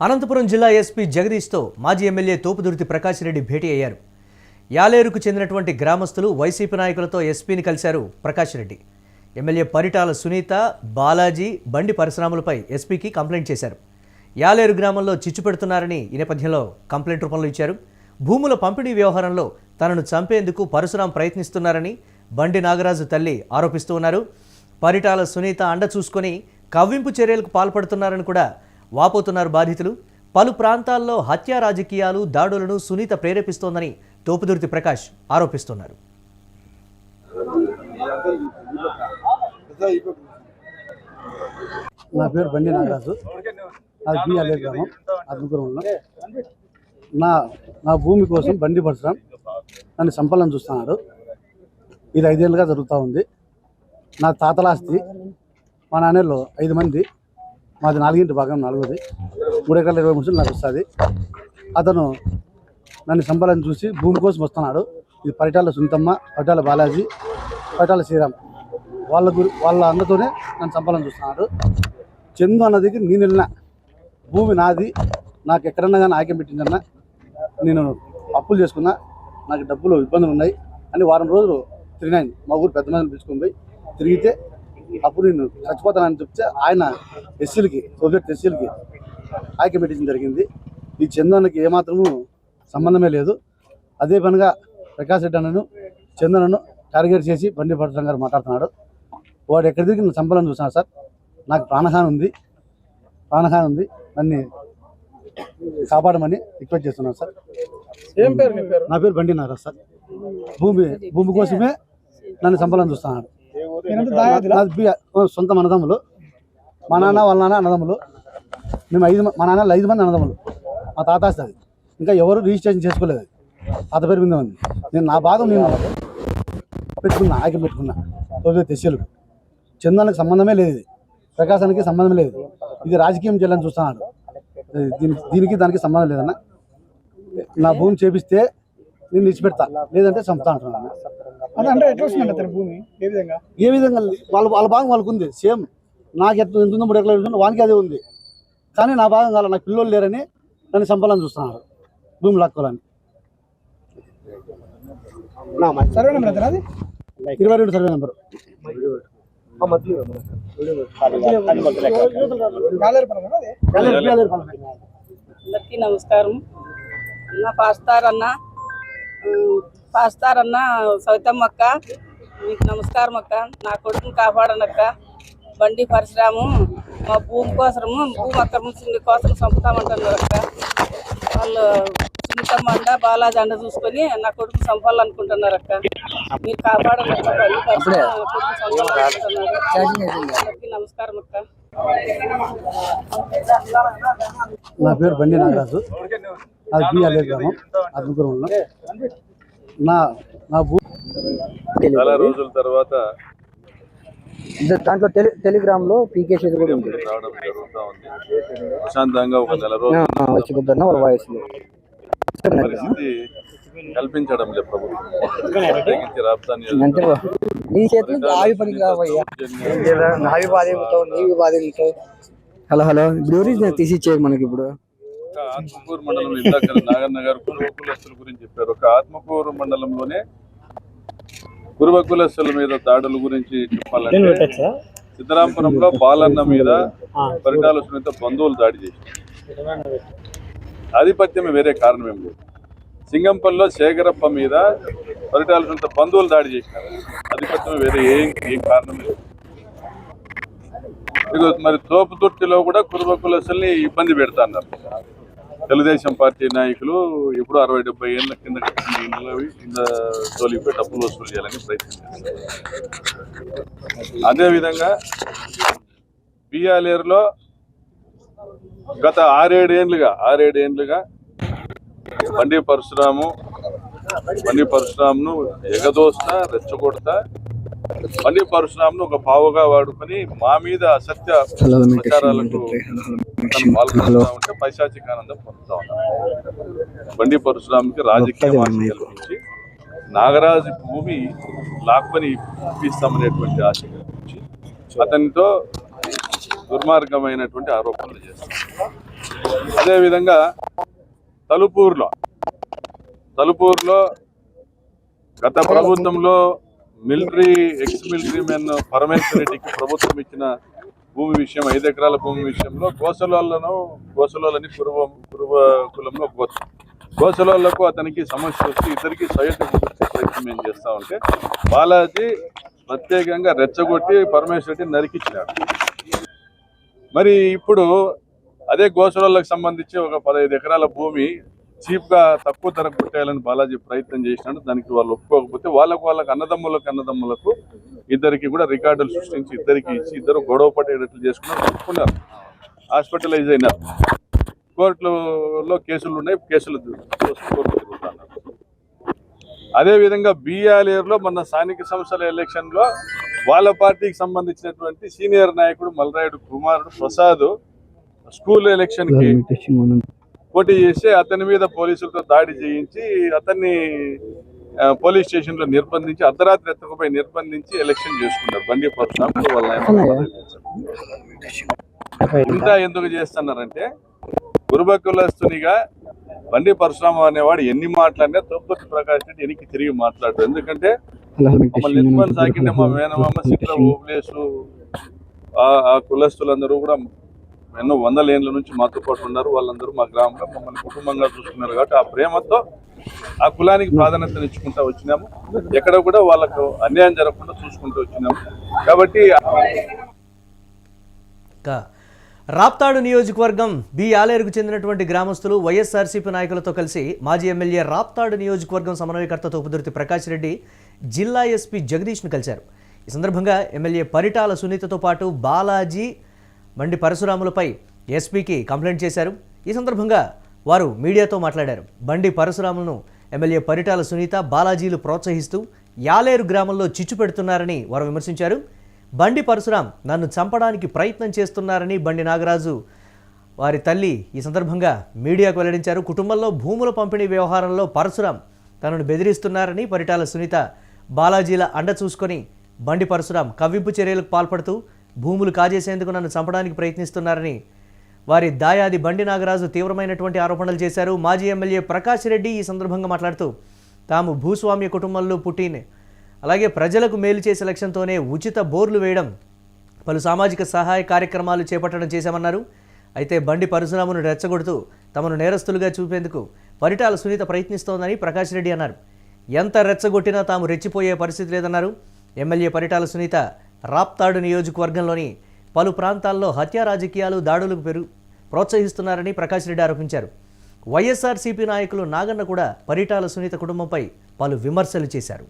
అనంతపురం జిల్లా ఎస్పీ జగదీష్తో మాజీ ఎమ్మెల్యే తోపుదుర్తి ప్రకాష్ రెడ్డి భేటీ అయ్యారు. యాలేరుకు చెందినటువంటి గ్రామస్తులు వైసీపీ నాయకులతో ఎస్పీని కలిశారు ప్రకాష్ రెడ్డి. ఎమ్మెల్యే పరిటాల సునీత, బాలాజీ, బండి పరశురాములపై ఎస్పీకి కంప్లైంట్ చేశారు. యాలేరు గ్రామంలో చిచ్చు పెడుతున్నారని ఈ నేపథ్యంలో కంప్లైంట్ రూపంలో ఇచ్చారు. భూముల పంపిణీ వ్యవహారంలో తనను చంపేందుకు పరశురాం ప్రయత్నిస్తున్నారని బండి నాగరాజు తల్లి ఆరోపిస్తూ ఉన్నారు. పరిటాల సునీత అండ చూసుకొని కవ్వింపు చర్యలకు పాల్పడుతున్నారని కూడా వాపోతున్నారు బాధితులు. పలు ప్రాంతాల్లో హత్యా రాజకీయాలు, దాడులను సునీత ప్రేరేపిస్తోందని తోపుదుర్తి ప్రకాష్ ఆరోపిస్తున్నారు. నా పేరు బండి నాగరాజు, అది బిఆర్ఏ గ్రామం అద్భుతంలో. నా భూమి కోసం బండి పరశురాం నన్ను సంపాదన చూస్తున్నాడు. ఇది 5 ఏళ్ళుగా జరుగుతూ ఉంది. నా తాతలాస్తి మా నాన్నలో 5 మంది, మాది 4 భాగం 4ది, 3 ఎకరాల 20 గుంటలు నాకు వస్తుంది. అతను నన్ను సంపాదన చూసి భూమి కోసం వస్తున్నాడు. ఇది పరిటాల సునీతమ్మ, పరిటాల బాలాజీ, పరిటాల శ్రీరామ్ వాళ్ళ అన్నతోనే నన్ను సంపాదన చూస్తున్నాడు. చందు అన్నదికి నేను వెళ్ళిన భూమి నాది, నాకు ఎక్కడన్నా కానీ ఆక్యం పెట్టిందన్నా, నేను అప్పులు చేసుకున్నా, నాకు డబ్బులు ఇబ్బందులు ఉన్నాయి అని వారం రోజులు తిరిగినాను. మా ఊరు పెద్ద మందిని పిలుచుకొని పోయి తిరిగితే అప్పుడు నేను చచ్చిపోతానని చెప్తే ఆయన సోవియట్ ఎస్సీలకి ఆక్యం పెట్టించడం జరిగింది. ఈ చందనకి ఏమాత్రము సంబంధమే లేదు. అదే పనిగా ప్రకాష్ రెడ్డి అన్నను చందనను టార్గెట్ చేసి బండి పరశురాం గారు మాట్లాడుతున్నాడు. వాడు ఎక్కడి దిగి నన్ను చంపాలని చూస్తున్నాడు సార్. నాకు ప్రాణహాని ఉంది, నన్ను కాపాడమని రిక్వెస్ట్ చేస్తున్నాను సార్. నా పేరు బండి నాగరాజు సార్. భూమి కోసమే నన్ను చంపాలని చూస్తున్నాడు. సొంత అన్నదమ్ములు, మా నాన్న వాళ్ళ నాన్న అన్నదమ్ములు, మేము మా నాన్న 5 మంది అన్నదమ్ములు. మా తాత వస్తుంది, ఇంకా ఎవరు రిజిస్ట్రేషన్ చేసుకోలేదు, తాత పేరు మీద ఉంది. నేను నా భాగం నేను ఆక్యం పెట్టుకున్నా. తెస్సీలకు చందానికి సంబంధమే లేదు, ఇది ప్రకాశానికి సంబంధం లేదు. ఇది రాజకీయం చేయాలని చూస్తున్నాడు. దీనికి దానికి సంబంధం లేదన్న. నా భూమి చేపిస్తే నేను నిలిచిపెడతా, లేదంటే చంపుతా అంటున్నాను. ఏ విధంగా వాళ్ళ భాగం వాళ్ళకు ఉంది. సేమ్ నాకు ఎంత ఉందో 3 ఎకరాలు ఉంటుందో వానికి అదే ఉంది. కానీ నా భాగం కావాలి, నాకు పిల్లలు లేరని నన్ను చంపాలని చూస్తున్నారు, భూమి లాక్కోవాలని. 22 సర్వే నెంబరు. అందరికీ నమస్కారం. పాస్తారన్న సవితమ్మ అక్క, మీకు నమస్కారం అక్క. నా కొడుకుని కాపాడనక్క. బండి పరశురాము మా భూమి అక్రమించింది కోసం చంపుతామంటున్నారు అక్క. వాళ్ళు సునీతమ్మ అండ, బాలాజీ అండ చూసుకొని నా కొడుకు చంపాలనుకుంటున్నారు అక్క. మీరు కాపాడనక్క. బండి పరశురాము కొడుకు చంపాలనుకుంటున్నారు. అందరికీ నమస్కారం అక్క. నా పేరు బండి నాగరాజు, అది బిఆర్ఏ గ్రామం అద్భుతంలో. నా భూమి చాలా రోజుల తర్వాత దాంట్లో టెలిగ్రామ్ లో పీకేసీ కూడా ఉంది. రావడం జరుగుతూ ఉంది. ప్రశాంతంగా ఒక నెల రోజులు వచ్చి వాళ్ళ వాయిస్ పరిస్థితి కల్పించడం లేదు ప్రభుత్వం. అంటే నీ చేతులు ఆవి పని కావయ్యా, నీవి బాధించావు. హలో ఇప్పుడు తీసి ఇచ్చేది మనకి. ఇప్పుడు ఆత్మకూరు మండలం, ఇందాక నాగన్న గారు కురువకులస్తుల గురించి చెప్పారు. ఒక ఆత్మకూరు మండలంలోనే కురువకులస్తుల మీద దాడుల గురించి చెప్పాలంటే, సిద్ధరాంపురంలో బాలన్న మీద పరిటాల సునీత బంధువులు దాడి చేశారు. ఆధిపత్యం వేరే కారణం ఏం లేదు. సింగంపల్లిలో శేఖరప్ప మీద పరిటాల సునీత బంధువులు దాడి చేసినారు. ఆధిపత్యం వేరే ఏం కారణం లేదు. మరి తోపుతుర్తిలో కూడా కురువకులస్తుల్ని ఇబ్బంది పెడతా అన్నారు. తెలుగుదేశం పార్టీ నాయకులు ఎప్పుడు 60-70 ఏళ్ళ కింద కట్టిన తోలిపై డబ్బులు వసూలు చేయాలని ప్రయత్నించారు. అదేవిధంగా బిఆర్ఏలో గత 6-7 ఏళ్ళుగా బండి పరశురామును ఎగదోస్తా, రెచ్చగొడతా, బండి పరశురామును ఒక పావుగా వాడుకొని మా మీద అసత్య ప్రచారాలకు పాల్గొంటా ఉంటే పైశాచికానందం పొందుతా ఉన్నాం. బండి పరశురాముకి రాజకీయ ఆశయాలరించి, నాగరాజు భూమి లాక్కొని ఇప్పిస్తామనేటువంటి ఆశ గురించి అతనితో దుర్మార్గమైనటువంటి ఆరోపణలు చేస్తాం. అదేవిధంగా తలుపూరులో గత ప్రభుత్వంలో ఎక్స్ మిలిటరీ మెన్ పరమేశ్వర్ రెడ్డికి ప్రభుత్వం ఇచ్చిన భూమి విషయం 5 ఎకరాల భూమి విషయంలో గోసలోళ్ళని కురువ కులంలో గోసలోళ్లకు అతనికి సమస్య వస్తే ఇద్దరికి సయోధ్యకు వచ్చే ప్రయత్నం ఏం చేస్తా ఉంటే బాలాజీ ప్రత్యేకంగా రెచ్చగొట్టి పరమేశ్వర్ రెడ్డి నరికిచ్చినాడు. మరి ఇప్పుడు అదే గోసలోళ్ళకు సంబంధించి ఒక 15 ఎకరాల భూమి చీప్ గా తక్కువ ధరకు కొట్టేయాలని బాలాజీ ప్రయత్నం చేసినాడు. దానికి వాళ్ళు ఒప్పుకోకపోతే వాళ్ళకు అన్నదమ్ములకు ఇద్దరికి కూడా రికార్డులు సృష్టించి ఇద్దరికి ఇచ్చి ఇద్దరు గొడవ పడేటట్లు ఒప్పుకున్నారు. హాస్పిటలైజ్ అయినారు. కోర్టులో కేసులు ఉన్నాయి, కేసులు కోర్టు తిరుగుతున్నారు. అదేవిధంగా బిఆర్ఏలో మన స్థానిక సంస్థల ఎలక్షన్ లో వాళ్ళ పార్టీకి సంబంధించినటువంటి సీనియర్ నాయకుడు మల్రాయుడు కుమారుడు ప్రసాద్ స్కూల్ ఎలక్షన్ కి పోటీ చేసి అతని మీద పోలీసులతో దాడి చేయించి అతన్ని పోలీస్ స్టేషన్ లో నిర్బంధించి అర్ధరాత్రి ఎత్తకపోయి నిర్బంధించి ఎలక్షన్ చేసుకున్నారు. బండి పరశురామ్ వాళ్ళ ఇంత ఎందుకు చేస్తున్నారంటే గురుబకులస్తునిగా బండి పరశురామ అనేవాడు ఎన్ని మాట్లాడినా తోపుర్తి ప్రకాష్ రెడ్డి ఎనికి తిరిగి మాట్లాడు. ఎందుకంటే మమ్మల్ని ఎత్తుకొని సాకింటే మా మేనమామ సిట్ల ఓపులేసు ఆ కులస్తులందరూ కూడా ఎన్నో 100 ఏళ్ళ నుంచి మాతో పాటు ఉన్నారు. వాళ్ళందరూ మా గ్రామంలో మమ్మల్ని కుటుంబంగా చూసుకున్నారు. కాబట్టి ఆ ప్రేమతో ఆ కులానికి ప్రాధాన్యతనిచ్చుకుంటూ వచ్చినాము. ఎక్కడ కూడా వాళ్ళకు అన్యాయం జరగకుండా చూసుకుంటూ వచ్చినాము. కాబట్టి రాప్తాడు నియోజకవర్గం బి ఆలేరుకు చెందినటువంటి గ్రామస్తులు వైఎస్ఆర్సీపీ నాయకులతో కలిసి మాజీ ఎమ్మెల్యే రాప్తాడు నియోజకవర్గం సమన్వయకర్త తోపుదుర్తి ప్రకాష్ రెడ్డి జిల్లా ఎస్పీ జగదీష్ను కలిశారు. ఈ సందర్భంగా ఎమ్మెల్యే పరిటాల సునీతతో పాటు బాలాజీ బండి పరశురాములపై ఎస్పీకి కంప్లైంట్ చేశారు. ఈ సందర్భంగా వారు మీడియాతో మాట్లాడారు. బండి పరశురాములను ఎమ్మెల్యే పరిటాల సునీత, బాలాజీలు ప్రోత్సహిస్తూ యాలేరు గ్రామంలో చిచ్చు పెడుతున్నారని వారు విమర్శించారు. బండి పరశురాం నన్ను చంపడానికి ప్రయత్నం చేస్తున్నారని బండి నాగరాజు వారి తల్లి ఈ సందర్భంగా మీడియాకు వెల్లడించారు. కుటుంబంలో భూముల పంపిణీ వ్యవహారంలో పరశురాం తనను బెదిరిస్తున్నారని పరిటాల సునీత బాలాజీల అండ చూసుకొని బండి పరశురాం కవ్వింపు చర్యలకు పాల్పడుతూ భూములు కాజేసేందుకు నన్ను చంపడానికి ప్రయత్నిస్తున్నారని వారి దాయాది బండి నాగరాజు తీవ్రమైనటువంటి ఆరోపణలు చేశారు. మాజీ ఎమ్మెల్యే ప్రకాష్ రెడ్డి ఈ సందర్భంగా మాట్లాడుతూ తాము భూస్వామ్య కుటుంబంలో పుట్టిన అలాగే ప్రజలకు మేలు చేసే లక్ష్యంతోనే ఉచిత బోర్లు వేయడం, పలు సామాజిక సహాయ కార్యక్రమాలు చేపట్టడం చేశామన్నారు. అయితే బండి పరశురామును రెచ్చగొడుతూ తమను నేరస్తులుగా చూపేందుకు పరిటాల సునీత ప్రయత్నిస్తోందని ప్రకాష్ రెడ్డి అన్నారు. ఎంత రెచ్చగొట్టినా తాము రెచ్చిపోయే పరిస్థితి లేదన్నారు. ఎమ్మెల్యే పరిటాల సునీత రాప్తాడు నియోజకవర్గంలోని పలు ప్రాంతాల్లో హత్యా రాజకీయాలు, దాడులకు ప్రోత్సహిస్తున్నారని ప్రకాష్ రెడ్డి ఆరోపించారు. వైఎస్ఆర్సీపీ నాయకులు నాగన్న కూడా పరిటాల సునీత కుటుంబంపై పలు విమర్శలు చేశారు.